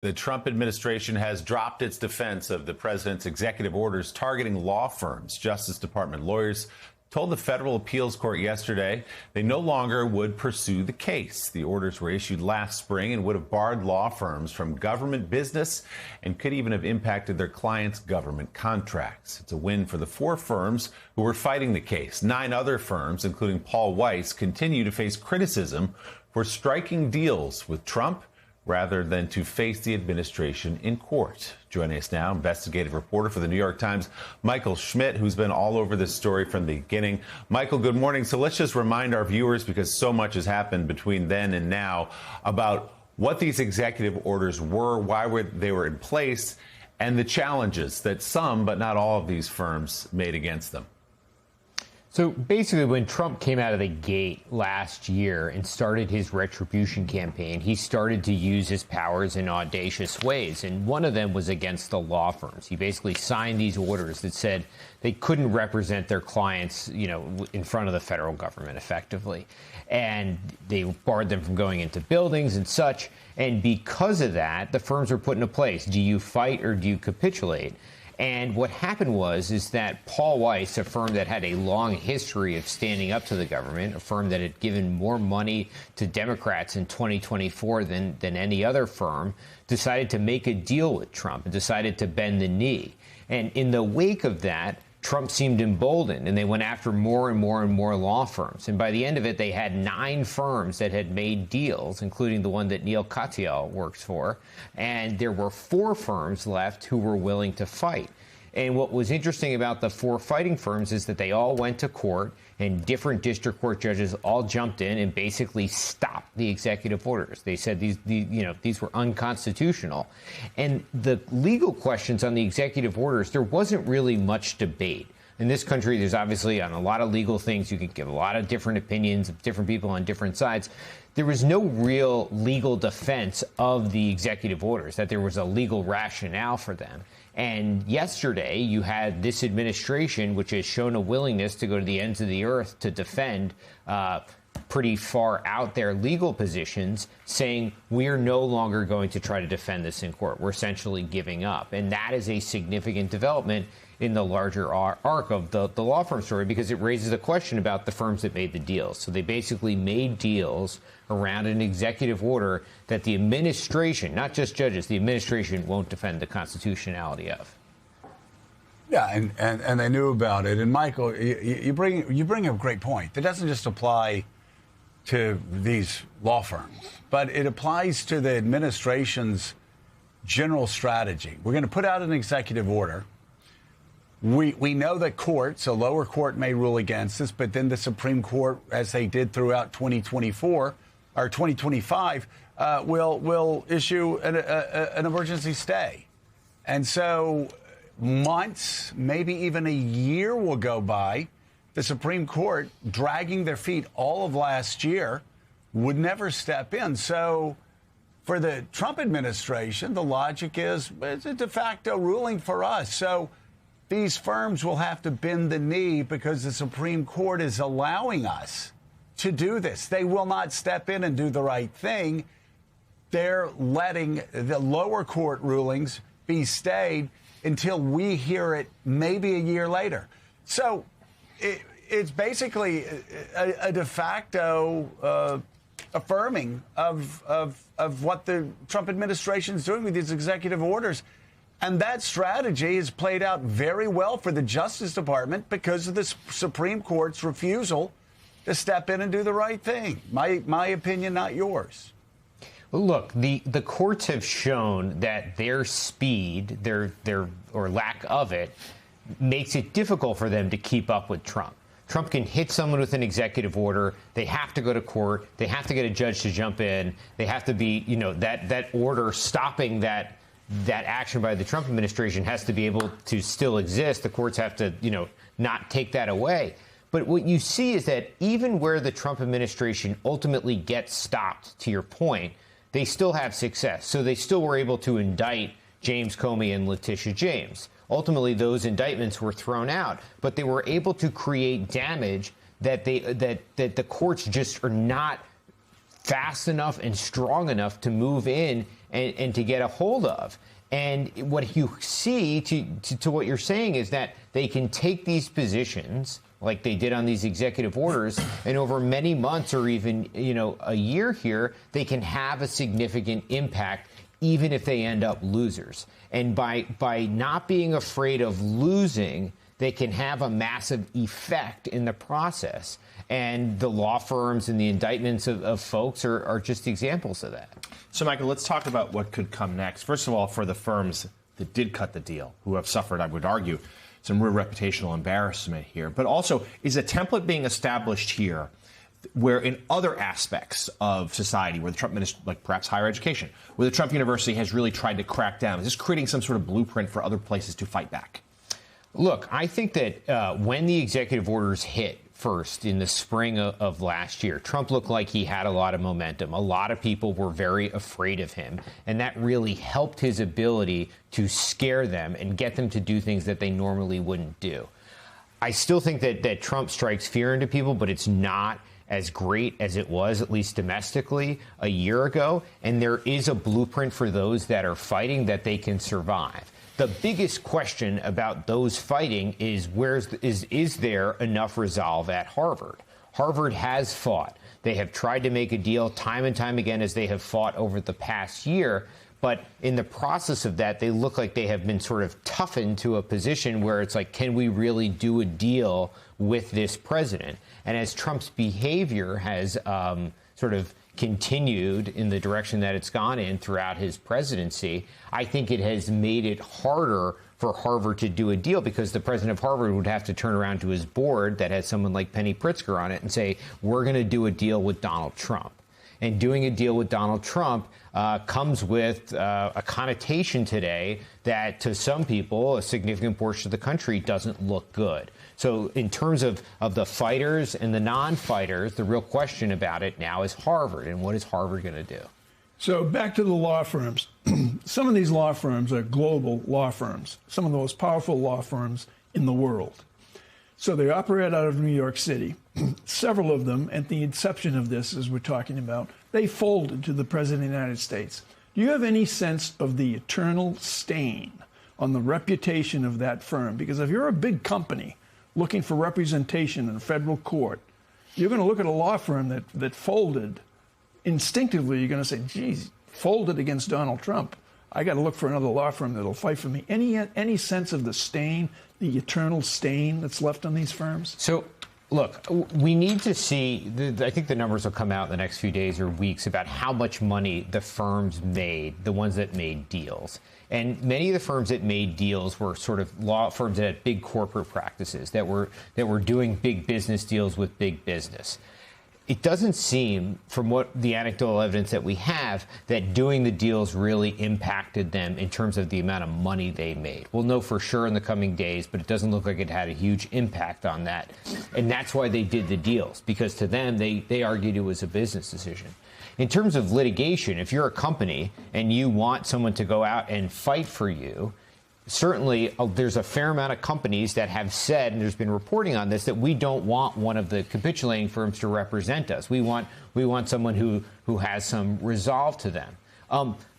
The Trump administration has dropped its defense of the president's executive orders targeting law firms. Justice Department lawyers told the federal appeals court yesterday they no longer would pursue the case. The orders were issued last spring and would have barred law firms from government business and could even have impacted their clients' government contracts. It's a win for the 4 firms who were fighting the case. 9 other firms, including Paul Weiss, continue to face criticism for striking deals with Trump rather than to face the administration in court. Joining us now, investigative reporter for the New York Times, Michael Schmidt, who's been all over this story from the beginning. Michael, good morning. So let's just remind our viewers, because so much has happened between then and now, about what these executive orders were, why they were in place, and the challenges that some, but not all of these firms made against them. So basically, when Trump came out of the gate last year and started his retribution campaign, he started to use his powers in audacious ways. And one of them was against the law firms. He basically signed these orders that said they couldn't represent their clients, in front of the federal government effectively. And they barred them from going into buildings and such. And because of that, the firms were put into place. Do you fight or do you capitulate? And what happened is that Paul Weiss, a firm that had a long history of standing up to the government, a firm that had given more money to Democrats in 2024 than any other firm, decided to make a deal with Trump and decided to bend the knee. And in the wake of that, Trump seemed emboldened, and they went after more and more and more law firms. And by the end of it, they had 9 firms that had made deals, including the one that Neal Katyal works for. And there were 4 firms left who were willing to fight. And what was interesting about the 4 fighting firms is that they all went to court, and different district court judges all jumped in and basically stopped the executive orders. They said these were unconstitutional. And the legal questions on the executive orders, there wasn't really much debate. In this country, there's obviously on a lot of legal things, you can give a lot of different opinions of different people on different sides. There was no real legal defense of the executive orders, that there was a legal rationale for them. And yesterday, you had this administration, which has shown a willingness to go to the ends of the earth to defend pretty far out their legal positions, saying we're no longer going to try to defend this in court. We're essentially giving up. And that is a significant development in the larger arc of the law firm story, because it raises a question about the firms that made the deals. So they basically made deals around an executive order that the administration, not just judges, the administration won't defend the constitutionality of. Yeah, and they knew about it. And Michael, you bring up a great point. That doesn't just apply to these law firms, but it applies to the administration's general strategy. We're going to put out an executive order. We know that courts, a lower court may rule against us, but then the Supreme Court, as they did throughout 2024 or 2025, will issue an emergency stay. And so months, maybe even a year will go by. The Supreme Court, dragging their feet all of last year, would never step in. So for the Trump administration, the logic is it's a de facto ruling for us. So these firms will have to bend the knee because the Supreme Court is allowing us to do this. They will not step in and do the right thing. They're letting the lower court rulings be stayed until we hear it maybe a year later. So it's basically a de facto affirming of what the Trump administration is doing with these executive orders. And that strategy has played out very well for the Justice Department because of the Supreme Court's refusal to step in and do the right thing. My opinion, not yours. Well, look, the courts have shown that their speed, their or lack of it, makes it difficult for them to keep up with Trump. Trump can hit someone with an executive order. They have to go to court. They have to get a judge to jump in. They have to be, that order stopping that action by the Trump administration has to be able to still exist. The courts have to, not take that away. But what you see is that even where the Trump administration ultimately gets stopped, to your point, they still have success. So they still were able to indict James Comey and Letitia James. Ultimately, those indictments were thrown out, but they were able to create damage that the courts just are not fast enough and strong enough to move in and to get a hold of. And what you see to what you're saying is that they can take these positions like they did on these executive orders, and over many months or even, a year here, they can have a significant impact even if they end up losers. And by not being afraid of losing, they can have a massive effect in the process. And the law firms and the indictments of folks are just examples of that. So, Michael, let's talk about what could come next. First of all, for the firms that did cut the deal, who have suffered, I would argue, some real reputational embarrassment here. But also, is a template being established here where in other aspects of society, where the Trump ministry, like perhaps higher education, where the Trump University has really tried to crack down? Is this creating some sort of blueprint for other places to fight back? Look, I think that when the executive orders hit first in the spring of last year, Trump looked like he had a lot of momentum. A lot of people were very afraid of him, and that really helped his ability to scare them and get them to do things that they normally wouldn't do. I still think that Trump strikes fear into people, but it's not as great as it was, at least domestically, a year ago. And there is a blueprint for those that are fighting that they can survive. The biggest question about those fighting is is there enough resolve at Harvard? Harvard has fought. They have tried to make a deal time and time again as they have fought over the past year. But in the process of that, they look like they have been sort of toughened to a position where it's like, can we really do a deal with this president? And as Trump's behavior has sort of continued in the direction that it's gone in throughout his presidency, I think it has made it harder for Harvard to do a deal, because the president of Harvard would have to turn around to his board that has someone like Penny Pritzker on it and say, we're going to do a deal with Donald Trump. And doing a deal with Donald Trump comes with a connotation today that to some people, a significant portion of the country, doesn't look good. So in terms of the fighters and the non-fighters, the real question about it now is Harvard, and what is Harvard going to do? So back to the law firms. Some of these law firms are global law firms, some of the most powerful law firms in the world. So they operate out of New York City. Several of them, at the inception of this, as we're talking about, they folded to the President of the United States. Do you have any sense of the eternal stain on the reputation of that firm? Because if you're a big company looking for representation in a federal court, you're going to look at a law firm that folded. Instinctively, you're going to say, geez, folded against Donald Trump. I got to look for another law firm that'll fight for me. Any sense of the stain, the eternal stain that's left on these firms? So, look, we need to see, I think the numbers will come out in the next few days or weeks about how much money the firms made, the ones that made deals. And many of the firms that made deals were sort of law firms that had big corporate practices, that were doing big business deals with big business. It doesn't seem, from what the anecdotal evidence that we have, that doing the deals really impacted them in terms of the amount of money they made. We'll know for sure in the coming days, but it doesn't look like it had a huge impact on that. And that's why they did the deals, because to them, they argued it was a business decision. In terms of litigation, if you're a company and you want someone to go out and fight for you, certainly there's a fair amount of companies that have said, and there's been reporting on this, that we don't want one of the capitulating firms to represent us. We want someone who has some resolve to them.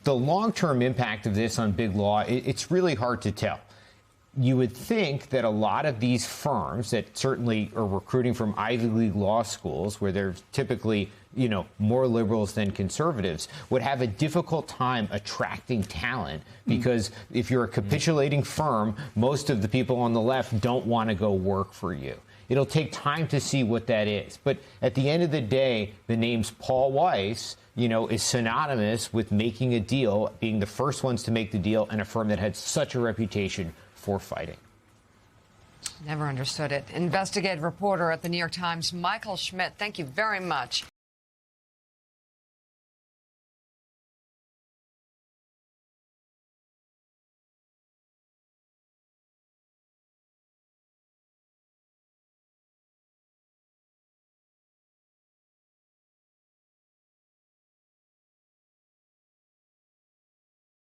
The long-term impact of this on big law, it's really hard to tell. You would think that a lot of these firms that certainly are recruiting from Ivy League law schools, where they're typically, more liberals than conservatives, would have a difficult time attracting talent, because if you're a capitulating firm, most of the people on the left don't want to go work for you. It'll take time to see what that is. But at the end of the day, the name's Paul Weiss, is synonymous with making a deal, being the first ones to make the deal, and a firm that had such a reputation for fighting. Never understood it. Investigative reporter at the New York Times, Michael Schmidt, thank you very much.